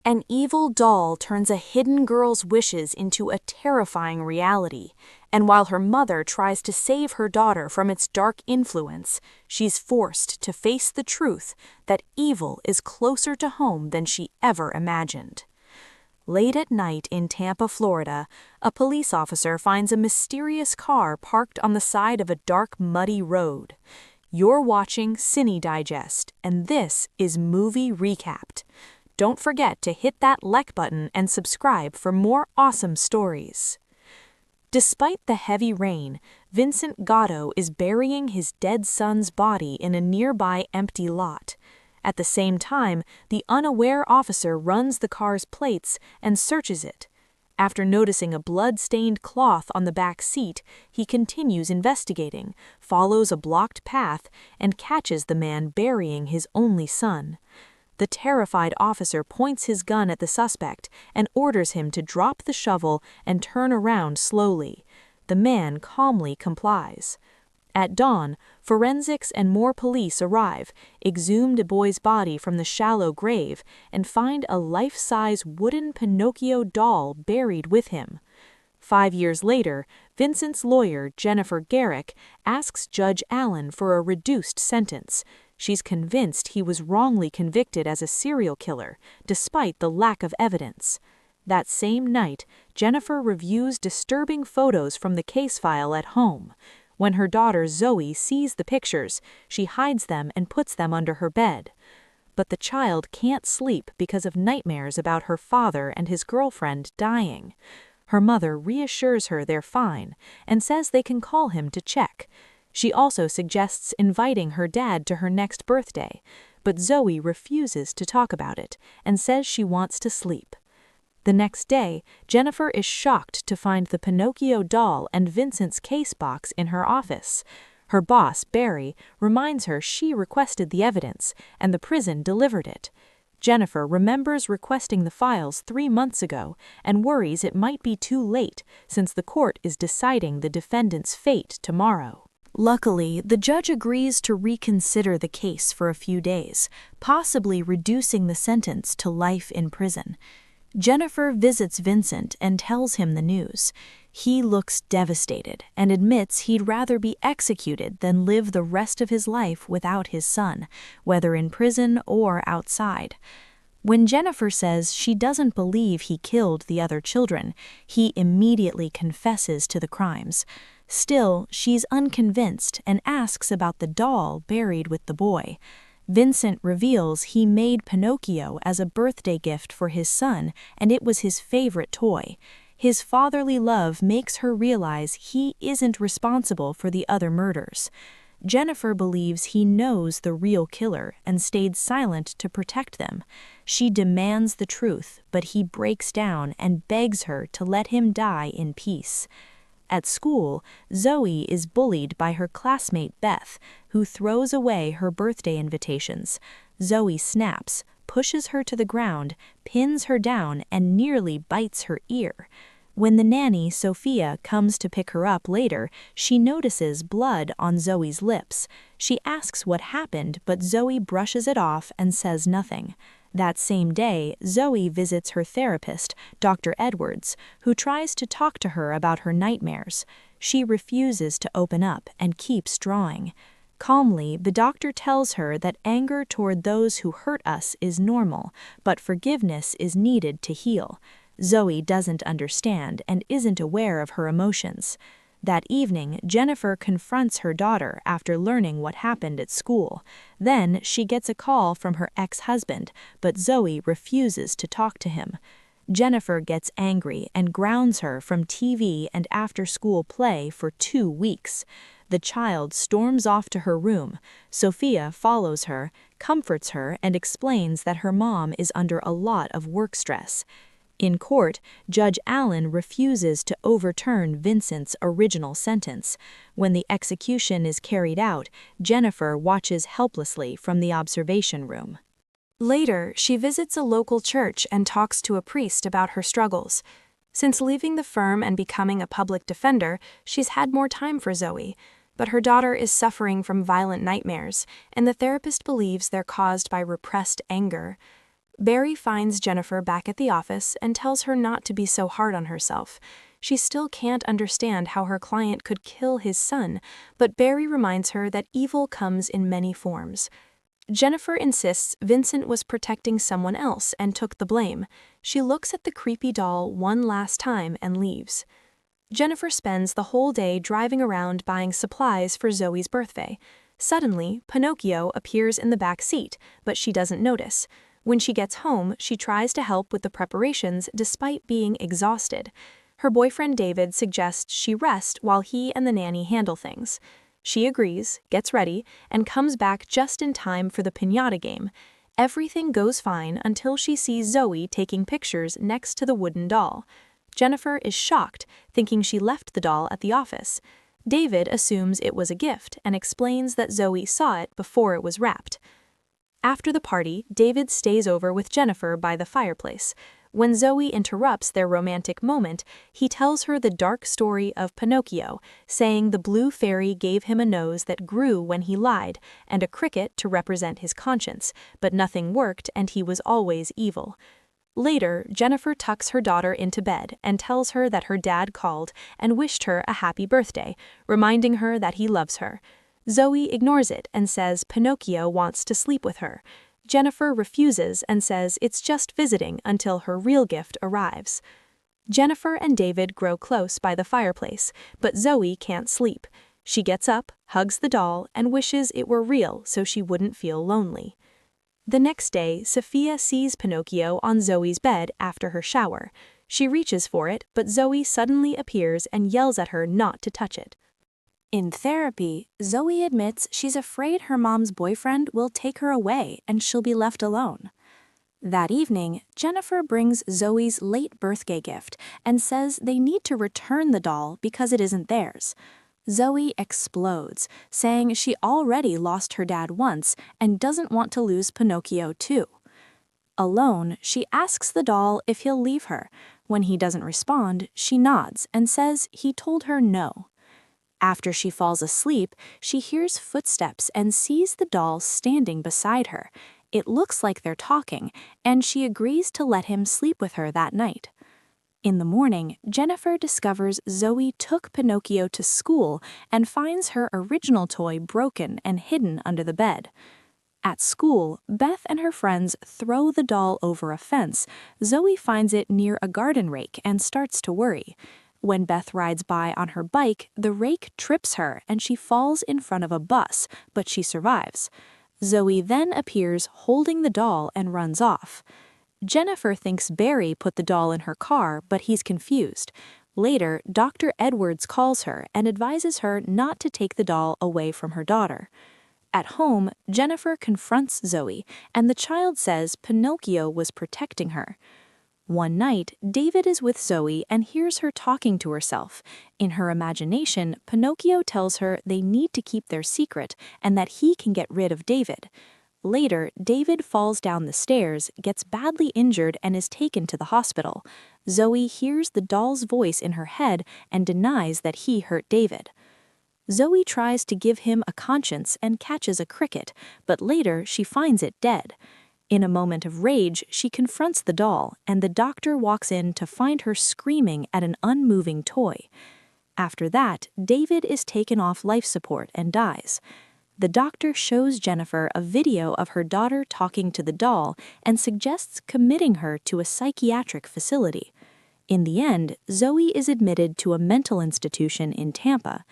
An evil doll turns a hidden girl's wishes into a terrifying reality, and while her mother tries to save her daughter from its dark influence, she's forced to face the truth that evil is closer to home than she ever imagined. Late at night in Tampa, Florida, a police officer finds a mysterious car parked on the side of a dark, muddy road. You're watching Cine Digest, and this is Movie Recapped. Don't forget to hit that like button and subscribe for more awesome stories. Despite the heavy rain, Vincent Gatto is burying his dead son's body in a nearby empty lot. At the same time, the unaware officer runs the car's plates and searches it. After noticing a blood-stained cloth on the back seat, he continues investigating, follows a blocked path, and catches the man burying his only son. The terrified officer points his gun at the suspect and orders him to drop the shovel and turn around slowly. The man calmly complies. At dawn, forensics and more police arrive, exhume the boy's body from the shallow grave, and find a life-size wooden Pinocchio doll buried with him. 5 years later, Vincent's lawyer, Jennifer Garrick, asks Judge Allen for a reduced sentence. She's convinced he was wrongly convicted as a serial killer, despite the lack of evidence. That same night, Jennifer reviews disturbing photos from the case file at home. When her daughter Zoe sees the pictures, she hides them and puts them under her bed. But the child can't sleep because of nightmares about her father and his girlfriend dying. Her mother reassures her they're fine and says they can call him to check. She also suggests inviting her dad to her next birthday, but Zoe refuses to talk about it and says she wants to sleep. The next day, Jennifer is shocked to find the Pinocchio doll and Vincent's case box in her office. Her boss, Barry, reminds her she requested the evidence and the prison delivered it. Jennifer remembers requesting the files 3 months ago and worries it might be too late since the court is deciding the defendant's fate tomorrow. Luckily, the judge agrees to reconsider the case for a few days, possibly reducing the sentence to life in prison. Jennifer visits Vincent and tells him the news. He looks devastated and admits he'd rather be executed than live the rest of his life without his son, whether in prison or outside. When Jennifer says she doesn't believe he killed the other children, he immediately confesses to the crimes. Still, she's unconvinced and asks about the doll buried with the boy. Vincent reveals he made Pinocchio as a birthday gift for his son, and it was his favorite toy. His fatherly love makes her realize he isn't responsible for the other murders. Jennifer believes he knows the real killer and stayed silent to protect them. She demands the truth, but he breaks down and begs her to let him die in peace. At school, Zoe is bullied by her classmate Beth, who throws away her birthday invitations. Zoe snaps, pushes her to the ground, pins her down, and nearly bites her ear. When the nanny, Sophia, comes to pick her up later, she notices blood on Zoe's lips. She asks what happened, but Zoe brushes it off and says nothing. That same day, Zoe visits her therapist, Dr. Edwards, who tries to talk to her about her nightmares. She refuses to open up and keeps drawing. Calmly, the doctor tells her that anger toward those who hurt us is normal, but forgiveness is needed to heal. Zoe doesn't understand and isn't aware of her emotions. That evening, Jennifer confronts her daughter after learning what happened at school. Then she gets a call from her ex-husband, but Zoe refuses to talk to him. Jennifer gets angry and grounds her from TV and after-school play for 2 weeks. The child storms off to her room. Sophia follows her, comforts her, and explains that her mom is under a lot of work stress. In court, Judge Allen refuses to overturn Vincent's original sentence. When the execution is carried out, Jennifer watches helplessly from the observation room. Later, she visits a local church and talks to a priest about her struggles. Since leaving the firm and becoming a public defender, she's had more time for Zoe. But her daughter is suffering from violent nightmares, and the therapist believes they're caused by repressed anger. Barry finds Jennifer back at the office and tells her not to be so hard on herself. She still can't understand how her client could kill his son, but Barry reminds her that evil comes in many forms. Jennifer insists Vincent was protecting someone else and took the blame. She looks at the creepy doll one last time and leaves. Jennifer spends the whole day driving around buying supplies for Zoe's birthday. Suddenly, Pinocchio appears in the back seat, but she doesn't notice. When she gets home, she tries to help with the preparations despite being exhausted. Her boyfriend David suggests she rest while he and the nanny handle things. She agrees, gets ready, and comes back just in time for the piñata game. Everything goes fine until she sees Zoe taking pictures next to the wooden doll. Jennifer is shocked, thinking she left the doll at the office. David assumes it was a gift and explains that Zoe saw it before it was wrapped. After the party, David stays over with Jennifer by the fireplace. When Zoe interrupts their romantic moment, he tells her the dark story of Pinocchio, saying the blue fairy gave him a nose that grew when he lied and a cricket to represent his conscience, but nothing worked and he was always evil. Later, Jennifer tucks her daughter into bed and tells her that her dad called and wished her a happy birthday, reminding her that he loves her. Zoe ignores it and says Pinocchio wants to sleep with her. Jennifer refuses and says it's just visiting until her real gift arrives. Jennifer and David grow close by the fireplace, but Zoe can't sleep. She gets up, hugs the doll, and wishes it were real so she wouldn't feel lonely. The next day, Sophia sees Pinocchio on Zoe's bed after her shower. She reaches for it, but Zoe suddenly appears and yells at her not to touch it. In therapy, Zoe admits she's afraid her mom's boyfriend will take her away and she'll be left alone. That evening, Jennifer brings Zoe's late birthday gift and says they need to return the doll because it isn't theirs. Zoe explodes, saying she already lost her dad once and doesn't want to lose Pinocchio too. Alone, she asks the doll if he'll leave her. When he doesn't respond, she nods and says he told her no. After she falls asleep, she hears footsteps and sees the doll standing beside her. It looks like they're talking, and she agrees to let him sleep with her that night. In the morning, Jennifer discovers Zoe took Pinocchio to school and finds her original toy broken and hidden under the bed. At school, Beth and her friends throw the doll over a fence. Zoe finds it near a garden rake and starts to worry. When Beth rides by on her bike, the rake trips her and she falls in front of a bus, but she survives. Zoe then appears holding the doll and runs off. Jennifer thinks Barry put the doll in her car, but he's confused. Later, Dr. Edwards calls her and advises her not to take the doll away from her daughter. At home, Jennifer confronts Zoe, and the child says Pinocchio was protecting her. One night, David is with Zoe and hears her talking to herself. In her imagination, Pinocchio tells her they need to keep their secret and that he can get rid of David. Later, David falls down the stairs, gets badly injured, and is taken to the hospital. Zoe hears the doll's voice in her head and denies that he hurt David. Zoe tries to give him a conscience and catches a cricket, but later she finds it dead. In a moment of rage, she confronts the doll, and the doctor walks in to find her screaming at an unmoving toy. After that, David is taken off life support and dies. The doctor shows Jennifer a video of her daughter talking to the doll and suggests committing her to a psychiatric facility. In the end, Zoe is admitted to a mental institution in Tampa.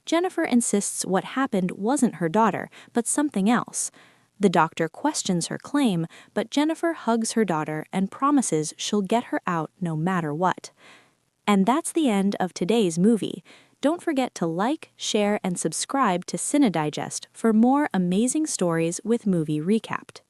Jennifer insists what happened wasn't her daughter, but something else. The doctor questions her claim, but Jennifer hugs her daughter and promises she'll get her out no matter what. And that's the end of today's movie. Don't forget to like, share, and subscribe to Cinedigest for more amazing stories with Movie Recapped.